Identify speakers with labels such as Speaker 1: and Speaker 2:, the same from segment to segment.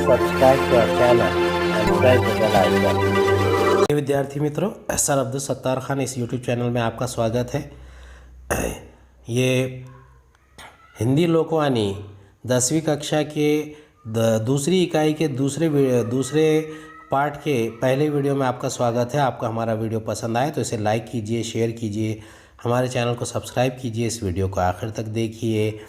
Speaker 1: subscribe to our channel and press the bell icon.
Speaker 2: विद्यार्थी मित्रों, sir Abdul Sattar Khan इस YouTube channel में आपका स्वागत है। ये हिंदी लोकवाणी 10वीं कक्षा के दूसरी इकाई के दूसरे पार्ट के पहले वीडियो में आपका स्वागत है। आपका हमारा वीडियो पसंद आए तो इसे लाइक कीजिए, शेयर कीजिए, हमारे चैनल को सब्सक्राइब कीजिए, इस वीडियो को आखिर तक देखिए।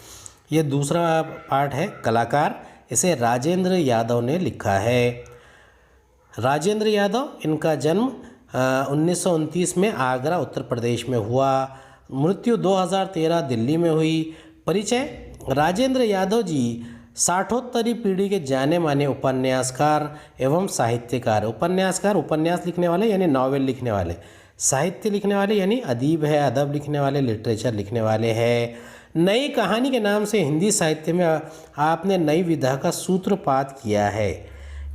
Speaker 2: ये दूसरा पार्ट है कलाकार, इसे राजेंद्र यादव ने लिखा है। राजेंद्र यादव, इनका जन्म 1929 में आगरा उत्तर प्रदेश में हुआ। मृत्यु 2013 दिल्ली में हुई। परिचय: राजेंद्र यादव जी साठोत्तरी पीढ़ी के जाने माने उपन्यासकार एवं साहित्यकार। उपन्यास लिखने वाले यानी नॉवेल लिखने वाले, साहित्य लिखने वाले यानी अदीब है, अदब लिखने वाले, लिटरेचर लिखने वाले हैं। नई कहानी के नाम से हिंदी साहित्य में आपने नई विधा का सूत्रपात किया है,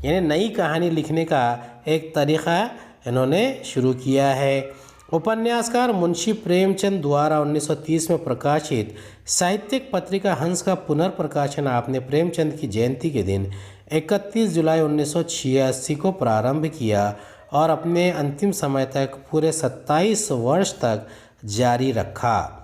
Speaker 2: यानी नई कहानी लिखने का एक तरीक़ा इन्होंने शुरू किया है। उपन्यासकार मुंशी प्रेमचंद द्वारा 1930 में प्रकाशित साहित्यिक पत्रिका हंस का पुनर्प्रकाशन आपने प्रेमचंद की जयंती के दिन 31 जुलाई 1986 को प्रारंभ किया और अपने अंतिम समय तक पूरे 27 वर्ष तक जारी रखा।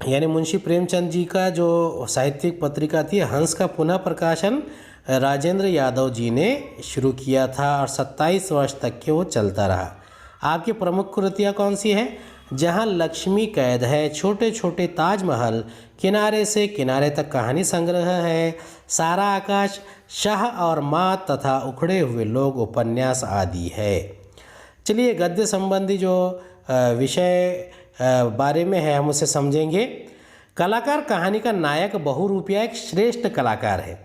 Speaker 2: यानी मुंशी प्रेमचंद जी का जो साहित्यिक पत्रिका थी हंस का पुनः प्रकाशन राजेंद्र यादव जी ने शुरू किया था और 27 वर्ष तक के वो चलता रहा। आपकी प्रमुख कृतियाँ कौन सी हैं? जहाँ लक्ष्मी कैद है, छोटे छोटे ताजमहल, किनारे से किनारे तक कहानी संग्रह है, सारा आकाश, शाह और माँ तथा उखड़े हुए लोग उपन्यास आदि है। चलिए गद्य संबंधी जो विषय बारे में है हम उसे समझेंगे। कलाकार कहानी का नायक बहुरूपिया एक श्रेष्ठ कलाकार है।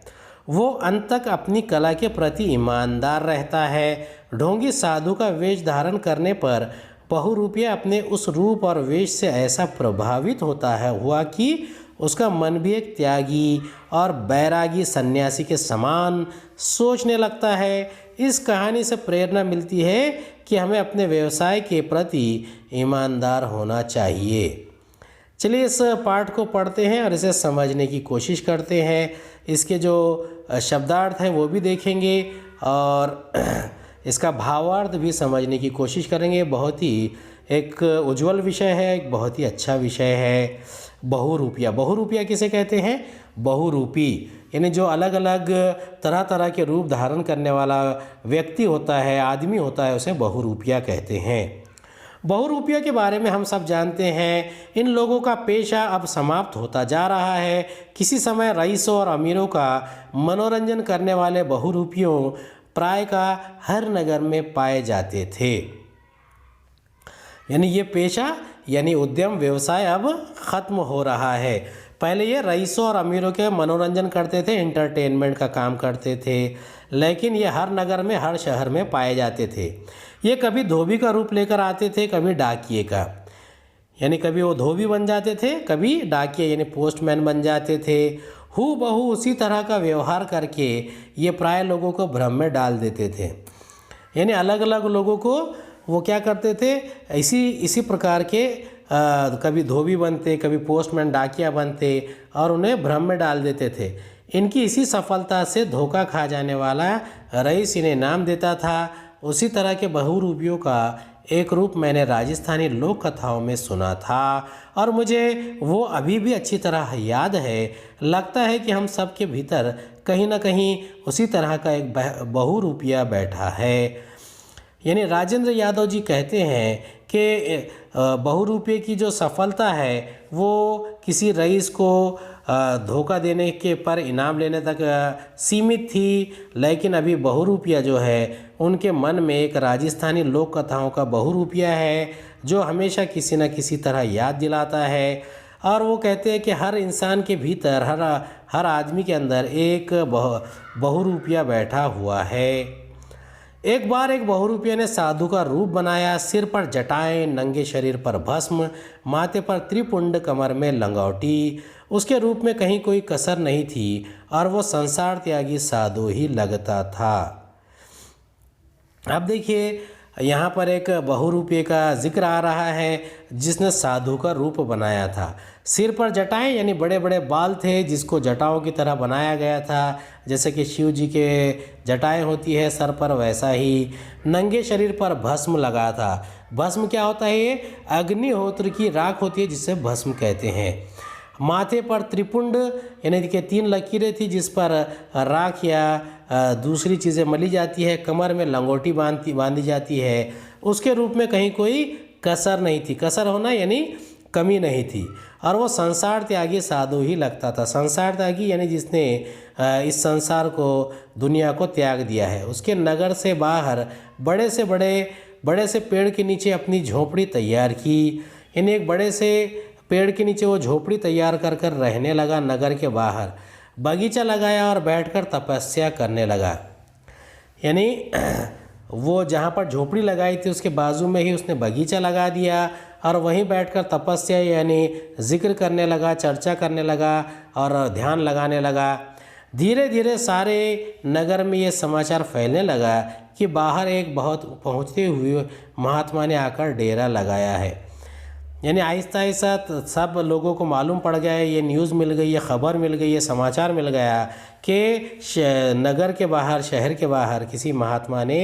Speaker 2: वो अंत तक अपनी कला के प्रति ईमानदार रहता है। ढोंगी साधु का वेश धारण करने पर बहुरूपिया अपने उस रूप और वेश से ऐसा प्रभावित हुआ कि उसका मन भी एक त्यागी और बैरागी सन्यासी के समान सोचने लगता है। इस कहानी से प्रेरणा मिलती है कि हमें अपने व्यवसाय के प्रति ईमानदार होना चाहिए। चलिए इस पाठ को पढ़ते हैं और इसे समझने की कोशिश करते हैं। इसके जो शब्दार्थ हैं वो भी देखेंगे और इसका भावार्थ भी समझने की कोशिश करेंगे। बहुत ही एक उज्जवल विषय है, एक बहुत ही अच्छा विषय है। बहुरूपिया किसे कहते हैं? बहुरूपी यानी जो अलग अलग तरह तरह के रूप धारण करने वाला व्यक्ति होता है, आदमी होता है, उसे बहुरूपिया कहते हैं। बहुरूपिया के बारे में हम सब जानते हैं। इन लोगों का पेशा अब समाप्त होता जा रहा है। किसी समय रईसों और अमीरों का मनोरंजन करने वाले बहुरूपियों प्राय का हर नगर में पाए जाते थे। यानी ये पेशा यानी उद्यम व्यवसाय अब ख़त्म हो रहा है। पहले ये रईसों और अमीरों के मनोरंजन करते थे, एंटरटेनमेंट का काम करते थे, लेकिन ये हर नगर में, हर शहर में पाए जाते थे। ये कभी धोबी का रूप लेकर आते थे, कभी डाकिए का, यानी कभी वो धोबी बन जाते थे, कभी डाकिया यानी पोस्टमैन बन जाते थे। हूबहू उसी तरह का व्यवहार करके ये प्राय लोगों को भ्रम में डाल देते थे। यानी अलग अलग लोगों को वो क्या करते थे, इसी प्रकार के कभी धोबी बनते, कभी पोस्टमैन डाकिया बनते और उन्हें भ्रम में डाल देते थे। इनकी इसी सफलता से धोखा खा जाने वाला रईस इन्हें नाम देता था। उसी तरह के बहुरूपियों का एक रूप मैंने राजस्थानी लोक कथाओं में सुना था और मुझे वो अभी भी अच्छी तरह याद है। लगता है कि हम सब के भीतर कहीं ना कहीं उसी तरह का एक बहुरूपिया बैठा है। यानी राजेंद्र यादव जी कहते हैं कि बहुरूपिये की जो सफलता है वो किसी रईस को धोखा देने के पर इनाम लेने तक सीमित थी, लेकिन अभी बहुरूपिया जो है उनके मन में एक राजस्थानी लोक कथाओं का बहुरूपिया है जो हमेशा किसी न किसी तरह याद दिलाता है। और वो कहते हैं कि हर इंसान के भीतर, हर आदमी के अंदर एक बहुरूपिया बैठा हुआ है। एक बार एक बहुरूपिया ने साधु का रूप बनाया। सिर पर जटाएं, नंगे शरीर पर भस्म, माथे पर त्रिपुंड, कमर में लंगोटी। उसके रूप में कहीं कोई कसर नहीं थी और वो संसार त्यागी साधु ही लगता था। अब देखिए यहाँ पर एक बहुरूपिये का जिक्र आ रहा है जिसने साधु का रूप बनाया था। सिर पर जटाएं यानी बड़े बड़े बाल थे जिसको जटाओं की तरह बनाया गया था, जैसे कि शिव जी के जटाएं होती है सर पर, वैसा ही। नंगे शरीर पर भस्म लगा था। भस्म क्या होता है? ये अग्निहोत्र की राख होती है जिसे भस्म कहते हैं। माथे पर त्रिपुंड यानी कि 3 लकीरें थी जिस पर राख या दूसरी चीज़ें मली जाती है। कमर में लंगोटी बांधी जाती है। उसके रूप में कहीं कोई कसर नहीं थी। कसर होना यानी कमी नहीं थी। और वो संसार त्यागी साधु ही लगता था। संसार त्यागी यानी जिसने इस संसार को, दुनिया को त्याग दिया है। उसके नगर से बाहर बड़े से पेड़ के नीचे अपनी झोपड़ी तैयार की। यानी एक बड़े से पेड़ के नीचे वो झोपड़ी तैयार कर कर रहने लगा। नगर के बाहर बगीचा लगाया और बैठकर तपस्या करने लगा। यानी वो जहाँ पर झोपड़ी लगाई थी उसके बाजू में ही उसने बगीचा लगा दिया और वहीं बैठकर तपस्या यानी जिक्र करने लगा, चर्चा करने लगा और ध्यान लगाने लगा। धीरे धीरे सारे नगर में ये समाचार फैलने लगा कि बाहर एक बहुत पहुँचते हुए महात्मा ने आकर डेरा लगाया है। यानी आहिस्ता आहिस्ता सब लोगों को मालूम पड़ गया, ये न्यूज़ मिल गई, ये खबर मिल गई, ये समाचार मिल गया कि नगर के बाहर, शहर के बाहर किसी महात्मा ने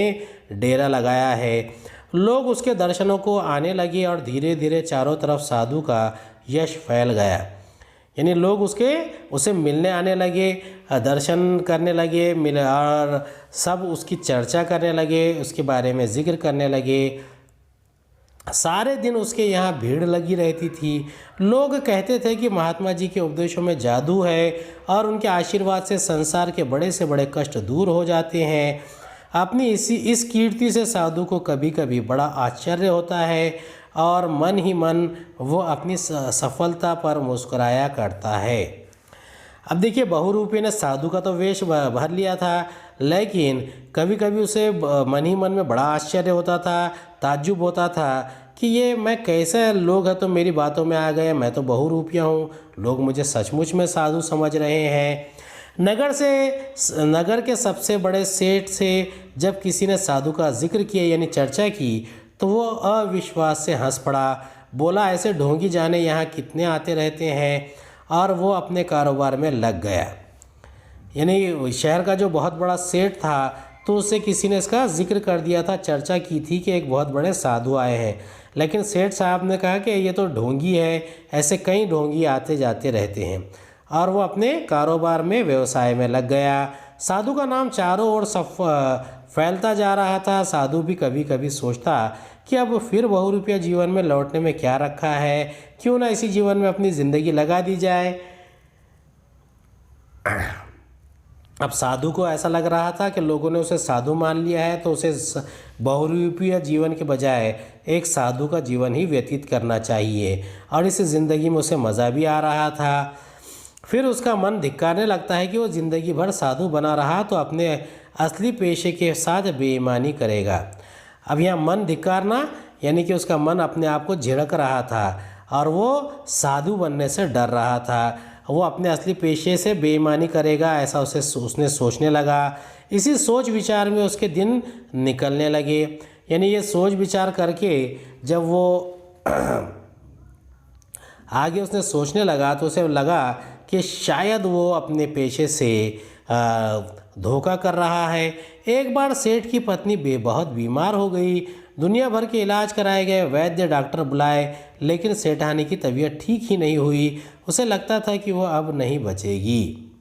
Speaker 2: डेरा लगाया है। लोग उसके दर्शनों को आने लगे और धीरे धीरे चारों तरफ साधु का यश फैल गया। यानी लोग उसे मिलने आने लगे, दर्शन करने लगे, और सब उसकी चर्चा करने लगे, उसके बारे में जिक्र करने लगे। सारे दिन उसके यहाँ भीड़ लगी रहती थी। लोग कहते थे कि महात्मा जी के उपदेशों में जादू है और उनके आशीर्वाद से संसार के बड़े से बड़े कष्ट दूर हो जाते हैं। अपनी इस कीर्ति से साधु को कभी कभी बड़ा आश्चर्य होता है और मन ही मन वो अपनी सफलता पर मुस्कुराया करता है। अब देखिए, बहुरूपी ने साधु का तो वेश भर लिया था, लेकिन कभी कभी उसे मन ही मन में बड़ा आश्चर्य होता था, ताज्जुब होता था कि ये मैं कैसे, लोग हैं तो मेरी बातों में आ गए, मैं तो बहुरूपिया हूँ, लोग मुझे सचमुच में साधु समझ रहे हैं। नगर के सबसे बड़े सेठ से जब किसी ने साधु का जिक्र किया यानी चर्चा की तो वो अविश्वास से हंस पड़ा। बोला, ऐसे ढोंगी जाने यहाँ कितने आते रहते हैं, और वो अपने कारोबार में लग गया। यानी शहर का जो बहुत बड़ा सेठ था तो उससे किसी ने इसका जिक्र कर दिया था, चर्चा की थी कि एक बहुत बड़े साधु आए हैं, लेकिन सेठ साहब ने कहा कि ये तो ढोंगी है, ऐसे कई ढोंगी आते जाते रहते हैं, और वो अपने कारोबार में, व्यवसाय में लग गया। साधु का नाम चारों ओर फैलता जा रहा था। साधु भी कभी कभी सोचता कि अब फिर बहुरूपिया जीवन में लौटने में क्या रखा है, क्यों ना इसी जीवन में अपनी ज़िंदगी लगा दी जाए। अब साधु को ऐसा लग रहा था कि लोगों ने उसे साधु मान लिया है, तो उसे बहुरूपीय जीवन के बजाय एक साधु का जीवन ही व्यतीत करना चाहिए, और इस ज़िंदगी में उसे मज़ा भी आ रहा था। फिर उसका मन धिक्कारने लगता है कि वो ज़िंदगी भर साधु बना रहा तो अपने असली पेशे के साथ बेईमानी करेगा। अब यहाँ मन धिक्कारना यानी कि उसका मन अपने आप को झिड़क रहा था और वो साधु बनने से डर रहा था। वो अपने असली पेशे से बेईमानी करेगा, ऐसा उसने सोचने लगा। इसी सोच विचार में उसके दिन निकलने लगे। यानी ये सोच विचार करके जब वो आगे उसने सोचने लगा तो उसे लगा कि शायद वो अपने पेशे से धोखा कर रहा है। एक बार सेठ की पत्नी बहुत बीमार हो गई। दुनिया भर के इलाज कराए गए, वैद्य डॉक्टर बुलाए, लेकिन सेठानी की तबीयत ठीक ही नहीं हुई। उसे लगता था कि वो अब नहीं बचेगी।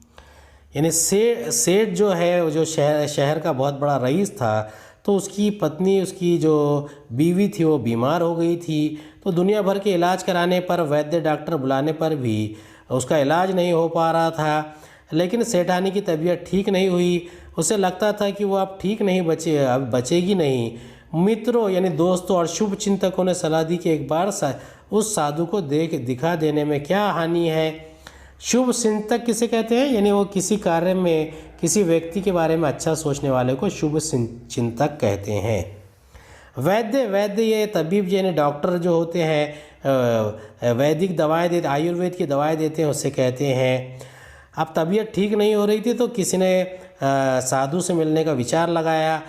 Speaker 2: यानी सेठ जो है, जो शहर का बहुत बड़ा रईस था, तो उसकी पत्नी, उसकी जो बीवी थी, वो बीमार हो गई थी। तो दुनिया भर के इलाज कराने पर, वैद्य डॉक्टर बुलाने पर भी उसका इलाज नहीं हो पा रहा था। लेकिन सेठानी की तबीयत ठीक नहीं हुई। उसे लगता था कि वो अब ठीक नहीं अब बचेगी नहीं। मित्रों यानी दोस्तों और शुभ चिंतकों ने सलाह दी कि एक बार उस साधु को दिखा देने में क्या हानि है। शुभ चिंतक किसे कहते हैं? यानी वो किसी कार्य में, किसी व्यक्ति के बारे में अच्छा सोचने वाले को शुभ चिंतक कहते हैं। वैद्य ये तबीब यानी डॉक्टर जो होते हैं, वैदिक दवाएं देते, आयुर्वेद की दवाएं देते हैं, उसे कहते हैं। अब तबीयत ठीक नहीं हो रही थी तो किसी ने साधु से मिलने का विचार लगाया।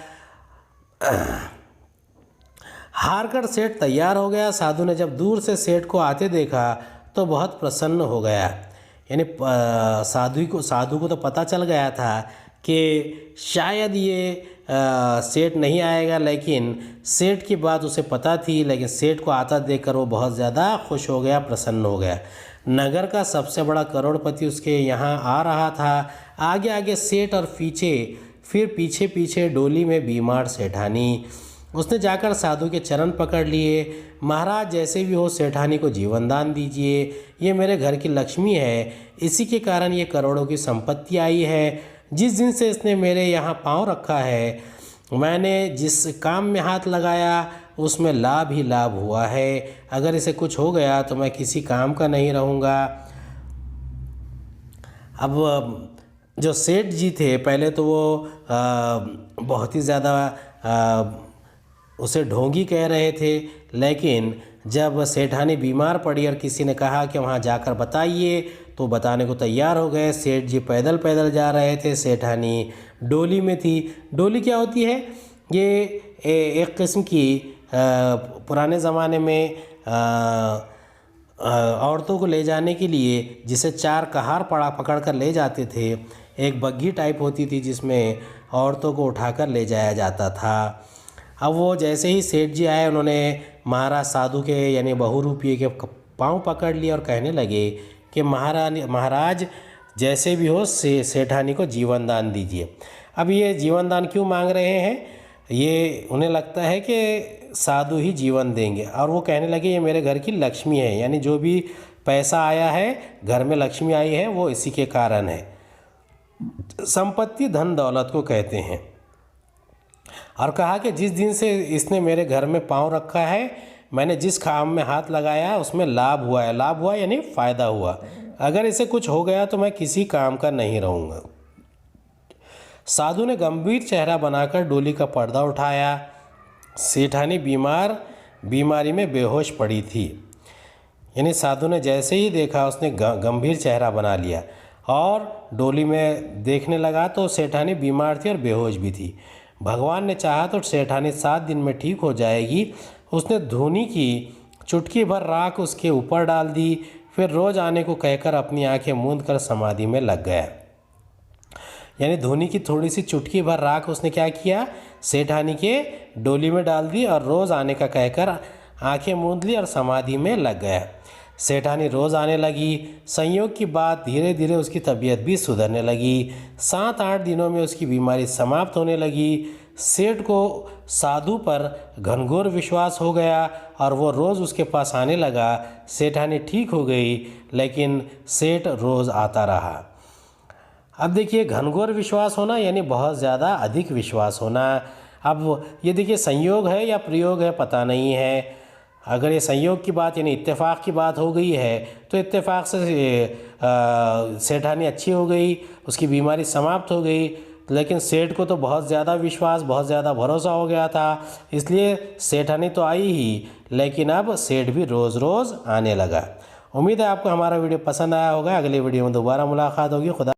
Speaker 2: हार कर सेठ तैयार हो गया। साधु ने जब दूर से सेठ को आते देखा तो बहुत प्रसन्न हो गया। यानी साधु को तो पता चल गया था कि शायद ये सेठ नहीं आएगा, लेकिन सेठ की बात उसे पता थी। लेकिन सेठ को आता देखकर वो बहुत ज़्यादा खुश हो गया, प्रसन्न हो गया। नगर का सबसे बड़ा करोड़पति उसके यहाँ आ रहा था। आगे आगे सेठ और फिर पीछे पीछे डोली में बीमार सेठानी। उसने जाकर साधु के चरण पकड़ लिए। महाराज, जैसे भी हो सेठानी को जीवन दान दीजिए, ये मेरे घर की लक्ष्मी है, इसी के कारण ये करोड़ों की संपत्ति आई है। जिस दिन से इसने मेरे यहाँ पाँव रखा है, मैंने जिस काम में हाथ लगाया उसमें लाभ ही लाभ हुआ है। अगर इसे कुछ हो गया तो मैं किसी काम का नहीं रहूँगा। अब जो सेठ जी थे, पहले तो वो बहुत ही ज़्यादा उसे ढोंगी कह रहे थे, लेकिन जब सेठानी बीमार पड़ी और किसी ने कहा कि वहाँ जाकर बताइए, तो बताने को तैयार हो गए। सेठ जी पैदल पैदल जा रहे थे, सेठानी डोली में थी। डोली क्या होती है? ये एक किस्म की पुराने ज़माने में औरतों को ले जाने के लिए जिसे चार कहार पकड़ कर ले जाते थे, एक बग्घी टाइप होती थी जिसमें औरतों को उठाकर ले जाया जाता था। अब वो जैसे ही सेठ जी आए, उन्होंने महाराज साधु के यानी बहुरूपिये के पाँव पकड़ लिए और कहने लगे कि महाराज जैसे भी हो सेठानी को जीवन दान दीजिए। अब ये जीवन दान क्यों मांग रहे हैं? ये उन्हें लगता है कि साधु ही जीवन देंगे, और वो कहने लगे ये मेरे घर की लक्ष्मी है, यानी जो भी पैसा आया है, घर में लक्ष्मी आई है, वो इसी के कारण है। संपत्ति धन दौलत को कहते हैं। और कहा कि जिस दिन से इसने मेरे घर में पाँव रखा है, मैंने जिस काम में हाथ लगाया उसमें लाभ हुआ है। लाभ हुआ यानी फ़ायदा हुआ। अगर इसे कुछ हो गया तो मैं किसी काम का नहीं रहूँगा। साधु ने गंभीर चेहरा बनाकर डोली का पर्दा उठाया। सेठानी बीमारी में बेहोश पड़ी थी। यानी साधु ने जैसे ही देखा, उसने गंभीर चेहरा बना लिया और डोली में देखने लगा तो सेठानी बीमार थी और बेहोश भी थी। भगवान ने चाहा तो सेठानी 7 दिन में ठीक हो जाएगी। उसने धूनी की चुटकी भर राख उसके ऊपर डाल दी, फिर रोज़ आने को कहकर अपनी आंखें मूंद कर समाधि में लग गया। यानी धूनी की थोड़ी सी चुटकी भर राख उसने क्या किया, सेठानी के डोली में डाल दी और रोज़ आने का कहकर आंखें मूंद ली और समाधि में लग गया। सेठानी रोज़ आने लगी। संयोग की बात, धीरे धीरे उसकी तबीयत भी सुधरने लगी। 7-8 दिनों में उसकी बीमारी समाप्त होने लगी। सेठ को साधु पर घनघोर विश्वास हो गया और वो रोज़ उसके पास आने लगा। सेठानी ठीक हो गई, लेकिन सेठ रोज़ आता रहा। अब देखिए, घनघोर विश्वास होना यानी बहुत ज़्यादा अधिक विश्वास होना। अब ये देखिए, संयोग है या प्रयोग है पता नहीं है। अगर ये संयोग की बात यानी इत्तेफाक की बात हो गई है तो इत्तेफाक से सेठानी अच्छी हो गई, उसकी बीमारी समाप्त हो गई। लेकिन सेठ को तो बहुत ज़्यादा विश्वास, बहुत ज़्यादा भरोसा हो गया था, इसलिए सेठानी तो आई ही, लेकिन अब सेठ भी रोज़ रोज़ आने लगा। उम्मीद है आपको हमारा वीडियो पसंद आया होगा। अगले वीडियो में दोबारा मुलाकात होगी। खुदा